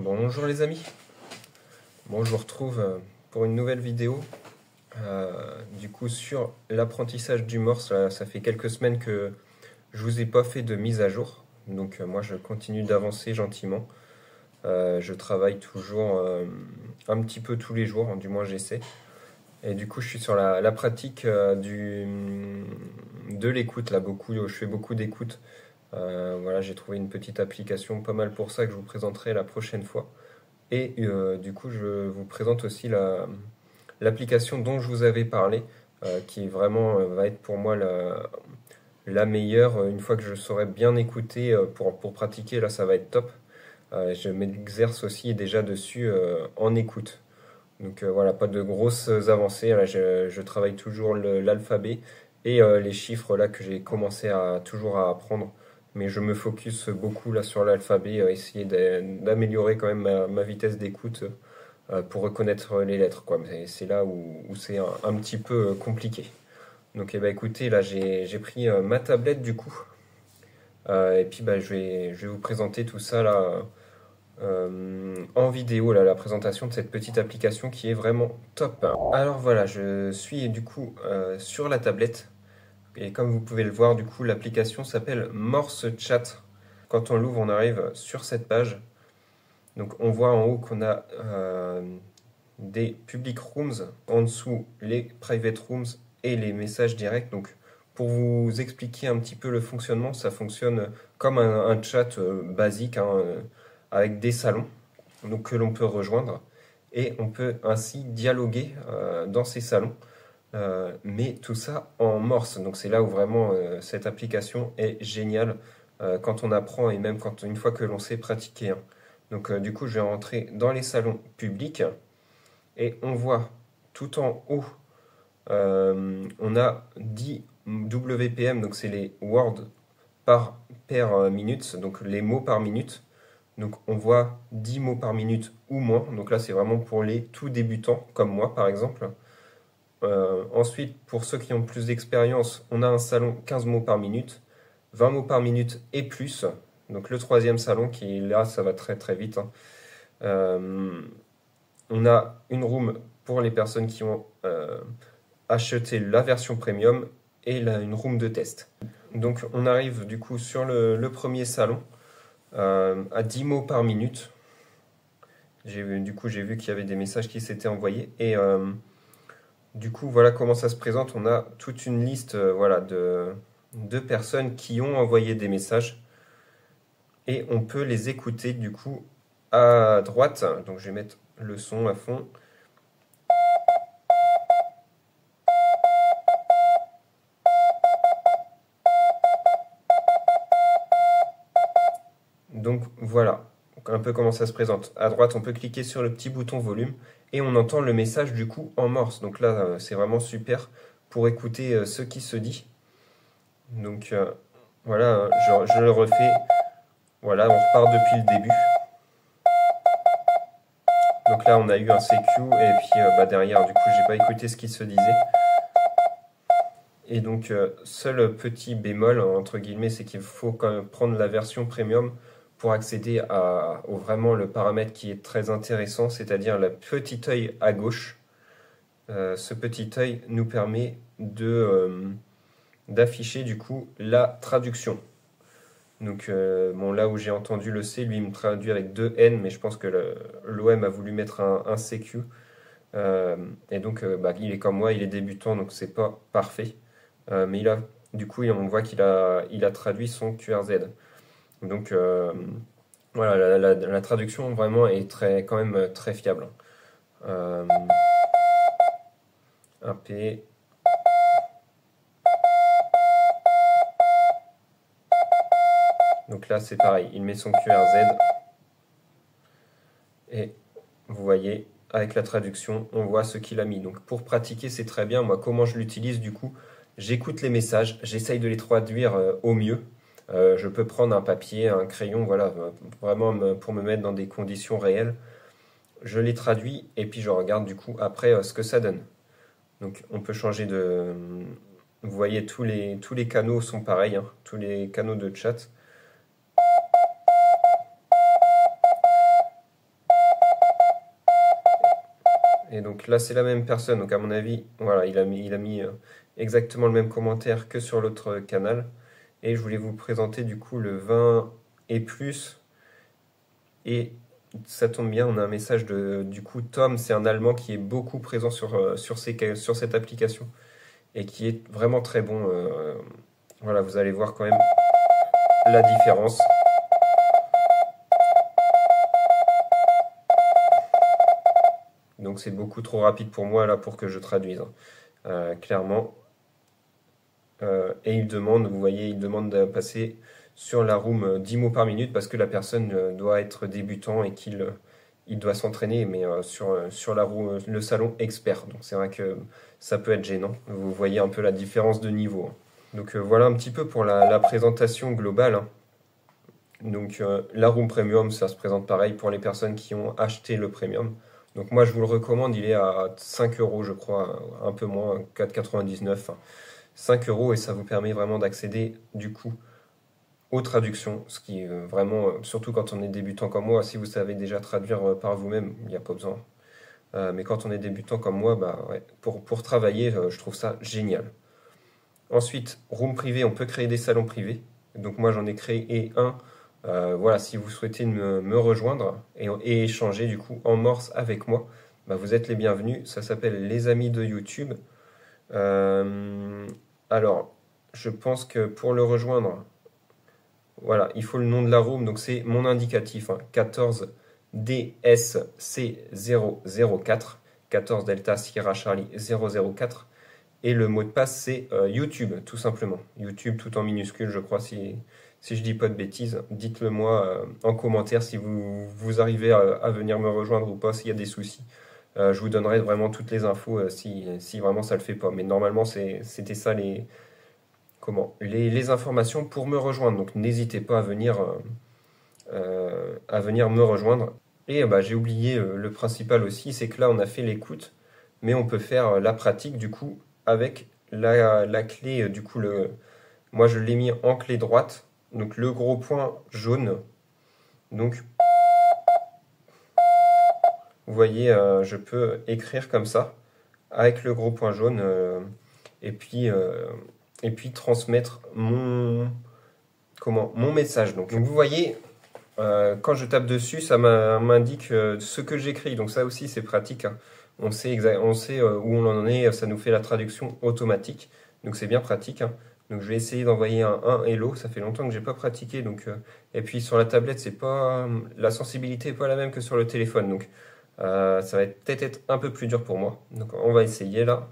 Bonjour les amis, bon je vous retrouve pour une nouvelle vidéo du coup sur l'apprentissage du morse. Là, ça fait quelques semaines que je vous ai pas fait de mise à jour, donc moi je continue d'avancer gentiment. Je travaille toujours un petit peu tous les jours, hein, du moins j'essaie. Et du coup je suis sur la pratique de l'écoute, là je fais beaucoup d'écoute. Voilà, j'ai trouvé une petite application pas mal pour ça que je vous présenterai la prochaine fois. Et du coup, je vous présente aussi l'application dont je vous avais parlé, qui vraiment va être pour moi la meilleure. Une fois que je saurai bien écouter pour pratiquer, là ça va être top. Je m'exerce aussi déjà dessus en écoute. Donc voilà, pas de grosses avancées. Là, je travaille toujours l'alphabet et les chiffres là que j'ai commencé à toujours à apprendre. Mais je me focus beaucoup là sur l'alphabet, essayer d'améliorer quand même ma vitesse d'écoute pour reconnaître les lettres, quoi. Mais c'est là où c'est un petit peu compliqué. Donc eh ben, écoutez, là j'ai pris ma tablette du coup. Et puis bah, je vais vous présenter tout ça là en vidéo, là, la présentation de cette petite application qui est vraiment top. Alors voilà, je suis du coup sur la tablette. Et comme vous pouvez le voir, du coup, l'application s'appelle Morse Chat. Quand on l'ouvre, on arrive sur cette page. Donc on voit en haut qu'on a des public rooms, en dessous les private rooms et les messages directs. Donc pour vous expliquer un petit peu le fonctionnement, ça fonctionne comme un chat basique, hein, avec des salons donc, que l'on peut rejoindre. Et on peut ainsi dialoguer dans ces salons. Mais tout ça en morse. Donc c'est là où vraiment cette application est géniale quand on apprend et même une fois que l'on sait pratiquer, hein. Donc du coup, je vais rentrer dans les salons publics et on voit tout en haut, on a 10 WPM, donc c'est les words per minute, donc les mots par minute. Donc on voit 10 mots par minute ou moins. Donc là, c'est vraiment pour les tout débutants, comme moi par exemple. Ensuite, pour ceux qui ont plus d'expérience, on a un salon 15 mots par minute, 20 mots par minute et plus. Donc le troisième salon qui là, ça va très très vite, hein. Euh, on a une room pour les personnes qui ont acheté la version premium et là, une room de test. Donc on arrive du coup sur le premier salon à 10 mots par minute. Du coup, j'ai vu qu'il y avait des messages qui s'étaient envoyés et du coup, voilà comment ça se présente. On a toute une liste voilà, de personnes qui ont envoyé des messages et on peut les écouter du coup à droite. Donc je vais mettre le son à fond. Donc voilà un peu comment ça se présente. À droite, on peut cliquer sur le petit bouton volume et on entend le message du coup en morse. Donc là, c'est vraiment super pour écouter ce qui se dit. Donc voilà, je le refais. Voilà, on repart depuis le début. Donc là, on a eu un CQ et puis bah, derrière, du coup, j'ai pas écouté ce qui se disait. Et donc, seul petit bémol, entre guillemets, c'est qu'il faut quand même prendre la version premium pour accéder au vraiment le paramètre qui est très intéressant, c'est-à-dire le petit œil à gauche. Ce petit œil nous permet d'afficher du coup la traduction. Donc bon, là où j'ai entendu le C, lui il me traduit avec deux N, mais je pense que l'OM a voulu mettre un CQ. Et donc bah, il est comme moi, il est débutant, donc c'est pas parfait. Mais du coup, on voit il a traduit son QRZ. Donc voilà, la traduction vraiment est quand même très fiable. Un P. Donc là, c'est pareil, il met son QRZ. Et vous voyez, avec la traduction, on voit ce qu'il a mis. Donc pour pratiquer, c'est très bien. Moi, comment je l'utilise du coup? J'écoute les messages, j'essaye de les traduire au mieux. Je peux prendre un papier, un crayon, voilà, vraiment pour me mettre dans des conditions réelles. Je les traduis et puis je regarde du coup après ce que ça donne. Donc on peut changer de... Vous voyez, tous les canaux sont pareils, hein, tous les canaux de chat. Et donc là, c'est la même personne. Donc à mon avis, voilà, il a mis exactement le même commentaire que sur l'autre canal. Et je voulais vous présenter du coup le 20 et plus. Et ça tombe bien, on a un message de du coup Tom, c'est un Allemand qui est beaucoup présent sur cette application et qui est vraiment très bon. Voilà, vous allez voir quand même la différence. Donc c'est beaucoup trop rapide pour moi là pour que je traduise, hein. Clairement. Et il demande, vous voyez, il demande de passer sur la room 10 mots par minute parce que la personne doit être débutant et qu'il il doit s'entraîner, mais sur la room, le salon expert. Donc c'est vrai que ça peut être gênant. Vous voyez un peu la différence de niveau, hein. Donc voilà un petit peu pour la présentation globale, hein. Donc la room premium, ça se présente pareil pour les personnes qui ont acheté le premium. Donc moi je vous le recommande, il est à 5 euros je crois, un peu moins, 4,99. 5 euros et ça vous permet vraiment d'accéder du coup aux traductions, ce qui est vraiment, surtout quand on est débutant comme moi, si vous savez déjà traduire par vous-même, il n'y a pas besoin. Mais quand on est débutant comme moi, bah ouais, pour travailler, je trouve ça génial. Ensuite, room privé, on peut créer des salons privés. Donc moi j'en ai créé un. Voilà, si vous souhaitez me rejoindre et échanger du coup en morse avec moi, bah, vous êtes les bienvenus. Ça s'appelle Les Amis de YouTube. Euh, alors, je pense que pour le rejoindre, voilà, il faut le nom de la room, donc c'est mon indicatif, hein, 14 DSC004, 14 Delta Sierra Charlie 004, et le mot de passe c'est YouTube, tout simplement. YouTube tout en minuscule, je crois, si je dis pas de bêtises. Dites-le moi en commentaire si vous arrivez à venir me rejoindre ou pas, s'il y a des soucis. Je vous donnerai vraiment toutes les infos si vraiment ça le fait pas. Mais normalement, c'était ça les informations pour me rejoindre. Donc n'hésitez pas à venir me rejoindre. Et bah, j'ai oublié le principal aussi, c'est que là on a fait l'écoute, mais on peut faire la pratique du coup avec la clé, du coup moi je l'ai mis en clé droite, donc le gros point jaune. Donc vous voyez, je peux écrire comme ça avec le gros point jaune et puis, euh, et puis transmettre mon message. Donc vous voyez, quand je tape dessus, ça m'indique ce que j'écris. Donc ça aussi, c'est pratique, hein. On sait où on en est, ça nous fait la traduction automatique. Donc c'est bien pratique, hein. Donc je vais essayer d'envoyer un hello. Ça fait longtemps que j'ai pas pratiqué. Et puis sur la tablette, c'est pas la sensibilité est pas la même que sur le téléphone. Donc ça va peut-être être un peu plus dur pour moi. Donc on va essayer là.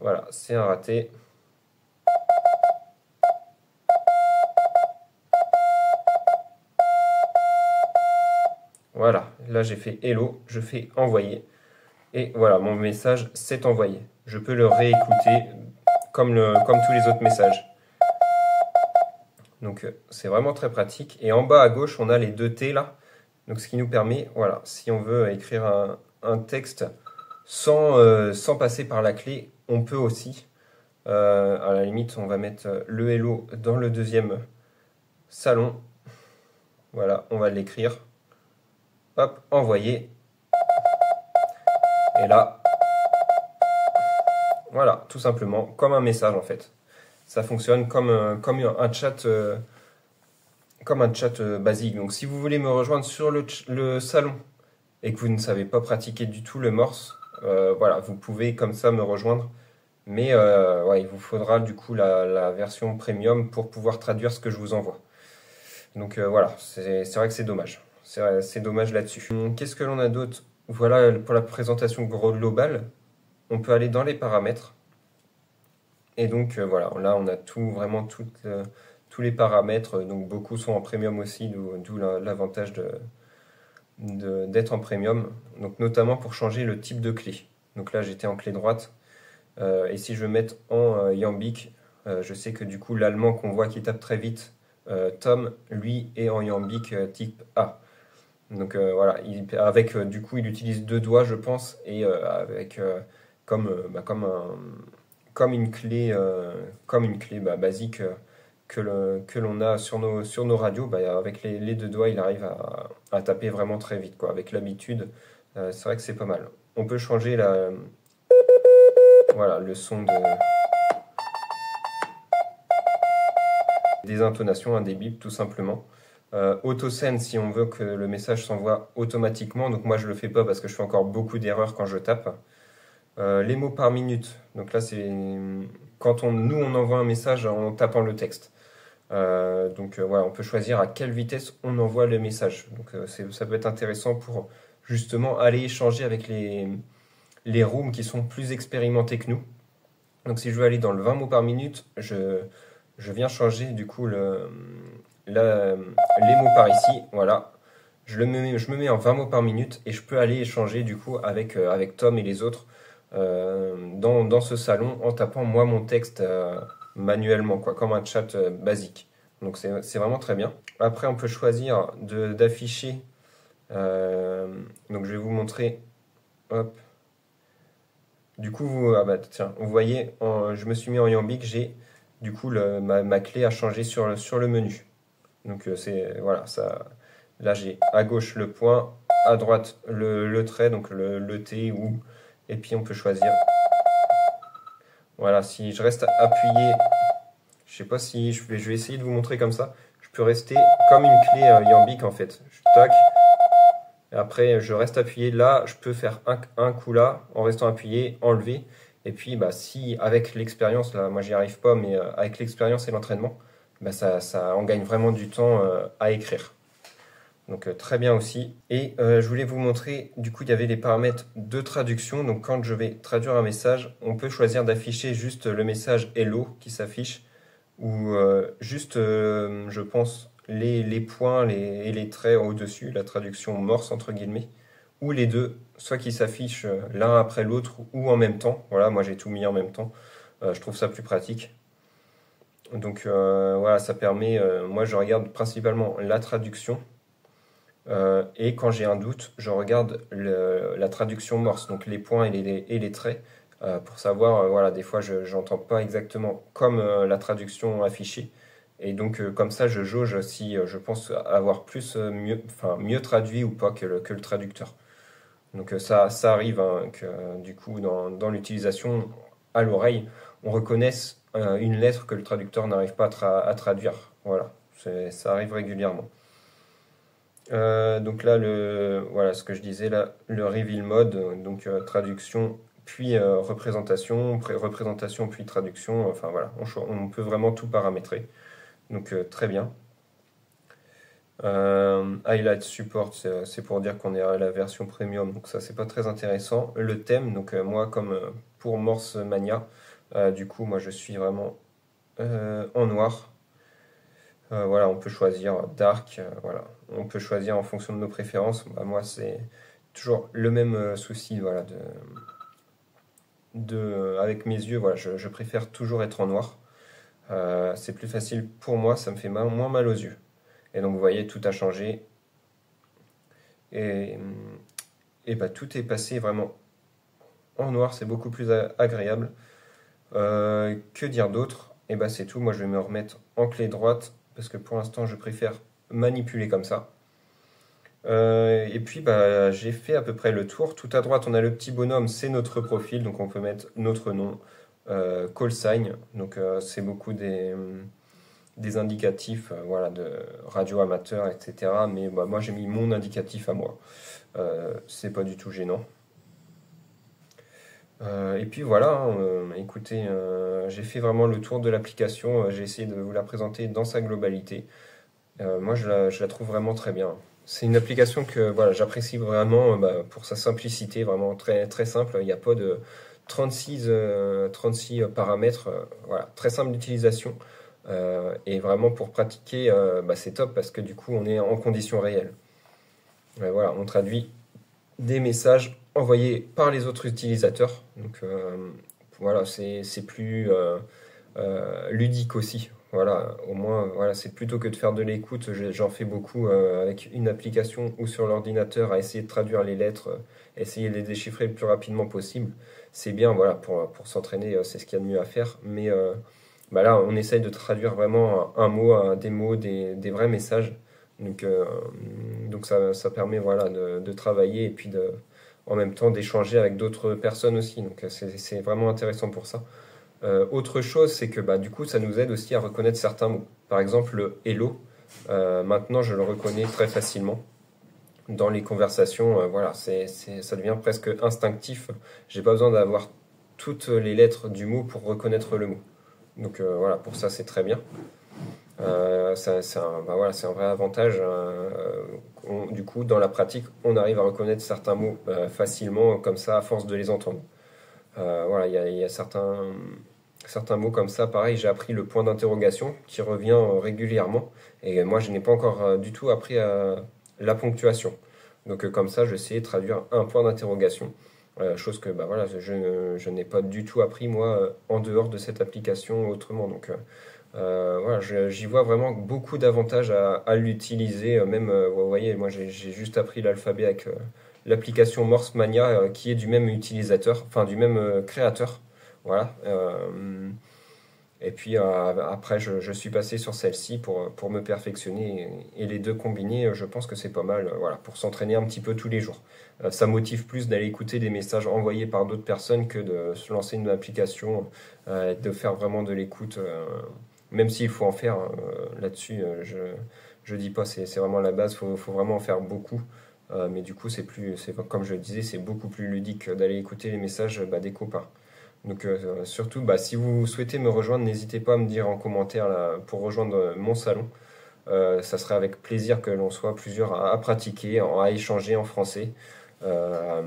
Voilà, c'est un raté. Voilà, là j'ai fait hello, je fais envoyer. Et voilà, mon message s'est envoyé. Je peux le réécouter comme tous les autres messages. Donc c'est vraiment très pratique. Et en bas à gauche, on a les deux T là. Donc ce qui nous permet, voilà, si on veut écrire un texte sans passer par la clé, on peut aussi. À la limite, on va mettre le hello dans le deuxième salon. Voilà, on va l'écrire. Hop, envoyer. Et là, voilà, tout simplement, comme un message en fait. Ça fonctionne comme un chat basique. Donc si vous voulez me rejoindre sur le salon et que vous ne savez pas pratiquer du tout le morse, voilà, vous pouvez comme ça me rejoindre. Mais ouais, il vous faudra du coup la version premium pour pouvoir traduire ce que je vous envoie. Donc voilà, c'est vrai que c'est dommage. C'est dommage là-dessus. Qu'est-ce que l'on a d'autre? Voilà pour la présentation globale. On peut aller dans les paramètres. Et donc voilà, là on a vraiment tous les paramètres. Donc beaucoup sont en premium aussi, d'où l'avantage d'être en premium. Donc notamment pour changer le type de clé. Donc là j'étais en clé droite. Et si je veux mettre en iambic, je sais que du coup l'allemand qu'on voit qui tape très vite, Tom, lui est en iambic type A. Donc voilà, du coup il utilise deux doigts je pense, et avec comme une clé basique que l'on a sur nos radios, bah, avec les deux doigts il arrive à taper vraiment très vite, quoi. Avec l'habitude, C'est vrai que c'est pas mal. On peut changer voilà, le son des intonations, des bips tout simplement. Autosend si on veut que le message s'envoie automatiquement. Donc moi je le fais pas parce que je fais encore beaucoup d'erreurs quand je tape. Les mots par minute. Donc là c'est quand nous on envoie un message en tapant le texte. Voilà, on peut choisir à quelle vitesse on envoie le message. Donc ça peut être intéressant pour justement aller échanger avec les rooms qui sont plus expérimentés que nous. Donc si je veux aller dans le 20 mots par minute, je viens changer du coup les mots par ici. Voilà. Je me mets en 20 mots par minute et je peux aller échanger du coup avec Tom et les autres dans ce salon en tapant moi mon texte manuellement, quoi, comme un chat basique. Donc c'est vraiment très bien. Après on peut choisir d'afficher. Donc je vais vous montrer. Hop. Du coup, tiens, vous voyez, je me suis mis en iambique, j'ai du coup ma clé a changé sur le menu. Donc voilà, ça. Là j'ai à gauche le point, à droite le trait, donc le T ou et puis on peut choisir. Voilà, si je reste appuyé, je sais pas si je vais essayer de vous montrer comme ça. Je peux rester comme une clé iambique en fait. Tac. Et après, je reste appuyé là, je peux faire un coup là, en restant appuyé, enlever. Et puis, si avec l'expérience, là, moi j'y arrive pas, mais avec l'expérience et l'entraînement, on gagne vraiment du temps à écrire. Donc très bien aussi. Et je voulais vous montrer, du coup, il y avait les paramètres de traduction. Donc quand je vais traduire un message, on peut choisir d'afficher juste le message Hello qui s'affiche, ou juste, je pense, les points et les traits au-dessus, la traduction morse entre guillemets, ou les deux, soit qui s'affichent l'un après l'autre ou en même temps. Voilà, moi j'ai tout mis en même temps. Je trouve ça plus pratique. Donc voilà, ça permet, moi je regarde principalement la traduction. Et quand j'ai un doute, je regarde la traduction morse, donc les points et les traits, pour savoir, voilà, des fois je n'entends pas exactement comme la traduction affichée. Et donc comme ça, je jauge si je pense avoir mieux traduit ou pas que le traducteur. Donc ça arrive hein, que du coup dans l'utilisation à l'oreille, on reconnaisse une lettre que le traducteur n'arrive pas à traduire. Voilà, ça arrive régulièrement. Donc là, voilà ce que je disais là, le reveal mode, donc traduction puis représentation, représentation puis traduction. Enfin voilà, on peut vraiment tout paramétrer. Donc très bien. Highlight support, c'est pour dire qu'on est à la version premium, donc ça c'est pas très intéressant. Le thème, donc moi comme pour Morse Mania, du coup moi je suis vraiment en noir. Voilà, on peut choisir dark, voilà. On peut choisir en fonction de nos préférences. Moi, c'est toujours le même souci, voilà, avec mes yeux, voilà, je préfère toujours être en noir. C'est plus facile pour moi, ça me fait moins mal aux yeux. Et donc, vous voyez, tout a changé. Et, tout est passé vraiment en noir, c'est beaucoup plus agréable. Que dire d'autre? Et c'est tout. Moi, je vais me remettre en clé droite parce que pour l'instant, je préfère manipuler comme ça. Et puis, j'ai fait à peu près le tour. Tout à droite, on a le petit bonhomme, c'est notre profil, donc on peut mettre notre nom, call sign. Donc, c'est beaucoup des indicatifs, voilà, de radio amateur, etc. Mais moi, j'ai mis mon indicatif à moi. C'est pas du tout gênant. Et puis voilà, hein, écoutez, j'ai fait vraiment le tour de l'application, j'ai essayé de vous la présenter dans sa globalité. Moi, je la trouve vraiment très bien. C'est une application que voilà, j'apprécie vraiment pour sa simplicité, vraiment très, très simple. Il n'y a pas de 36 paramètres, voilà, très simple d'utilisation. Et vraiment pour pratiquer, c'est top parce que du coup, on est en conditions réelles. Voilà, on traduit des messages envoyés par les autres utilisateurs. Donc voilà, c'est plus ludique aussi. Voilà, au moins, voilà, c'est plutôt que de faire de l'écoute, j'en fais beaucoup avec une application ou sur l'ordinateur à essayer de traduire les lettres, essayer de les déchiffrer le plus rapidement possible. C'est bien, voilà, pour s'entraîner, c'est ce qu'il y a de mieux à faire. Mais là, on essaye de traduire vraiment un mot, des mots, des vrais messages. Donc ça permet voilà, de travailler et puis en même temps d'échanger avec d'autres personnes aussi. Donc c'est vraiment intéressant pour ça. Autre chose, c'est que bah, du coup, ça nous aide aussi à reconnaître certains mots. Par exemple, le hello, maintenant je le reconnais très facilement. Dans les conversations, voilà, ça devient presque instinctif. J'ai pas besoin d'avoir toutes les lettres du mot pour reconnaître le mot. Donc voilà, pour ça c'est très bien. Bah voilà, c'est un vrai avantage. Du coup, dans la pratique, on arrive à reconnaître certains mots facilement, comme ça, à force de les entendre. Voilà, il y a certains mots comme ça. Pareil, j'ai appris le point d'interrogation qui revient régulièrement. Et moi, je n'ai pas encore du tout appris la ponctuation. Donc, comme ça, je sais traduire un point d'interrogation. Chose que bah, voilà, je n'ai pas du tout appris, moi, en dehors de cette application autrement. Donc, voilà, j'y vois vraiment beaucoup d'avantages à l'utiliser. Même, vous voyez, moi j'ai juste appris l'alphabet avec l'application Morse Mania qui est du même utilisateur, enfin du même créateur. Voilà. Et puis après, je suis passé sur celle-ci pour me perfectionner. Et les deux combinés, je pense que c'est pas mal voilà, pour s'entraîner un petit peu tous les jours. Ça motive plus d'aller écouter des messages envoyés par d'autres personnes que de se lancer une application, de faire vraiment de l'écoute. Même s'il faut en faire là-dessus, je dis pas, c'est vraiment la base, faut vraiment en faire beaucoup. Mais du coup, comme je le disais, c'est beaucoup plus ludique d'aller écouter les messages bah, des copains. Donc surtout, bah, si vous souhaitez me rejoindre, n'hésitez pas à me dire en commentaire là, pour rejoindre mon salon. Ça serait avec plaisir que l'on soit plusieurs à pratiquer, à échanger en français. Euh,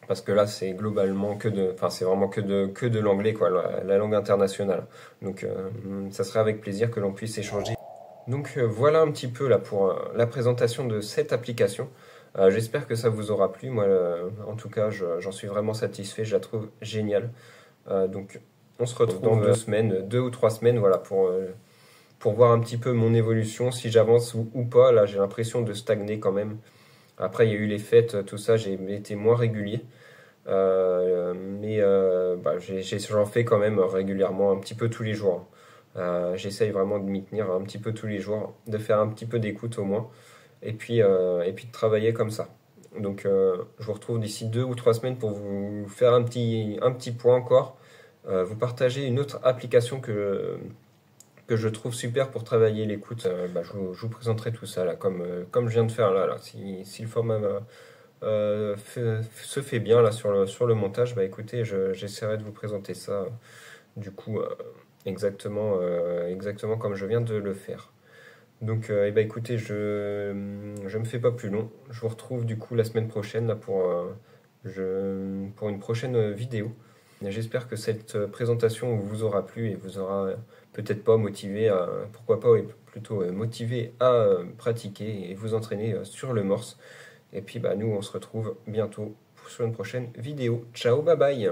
Parce que là, c'est globalement enfin, c'est vraiment que de l'anglais, quoi, la langue internationale. Donc, ça serait avec plaisir que l'on puisse échanger. Donc, voilà un petit peu là pour la présentation de cette application. J'espère que ça vous aura plu. Moi, en tout cas, j'en suis vraiment satisfait. Je la trouve géniale. Donc, on se retrouve dans 2 semaines, 2 ou 3 semaines, voilà, pour voir un petit peu mon évolution, si j'avance ou pas. Là, j'ai l'impression de stagner quand même. Après, il y a eu les fêtes, tout ça, j'ai été moins régulier. Mais bah, j'en fais quand même régulièrement, un petit peu tous les jours. J'essaye vraiment de m'y tenir un petit peu tous les jours, de faire un petit peu d'écoute au moins, et puis de travailler comme ça. Donc je vous retrouve d'ici 2 ou 3 semaines pour vous faire un petit point encore, vous partager une autre application que je trouve super pour travailler l'écoute. Bah, je vous présenterai tout ça là, comme je viens de faire là. Si le format se fait bien là sur le montage, bah écoutez, j'essaierai de vous présenter ça du coup exactement comme je viens de le faire. Donc eh ben, écoutez, je me fais pas plus long. Je vous retrouve du coup la semaine prochaine là, pour une prochaine vidéo. J'espère que cette présentation vous aura plu et vous aura peut-être pas motivé pourquoi pas, oui, plutôt motivé à pratiquer et vous entraîner sur le morse. Et puis bah, nous, on se retrouve bientôt sur une prochaine vidéo. Ciao, bye bye!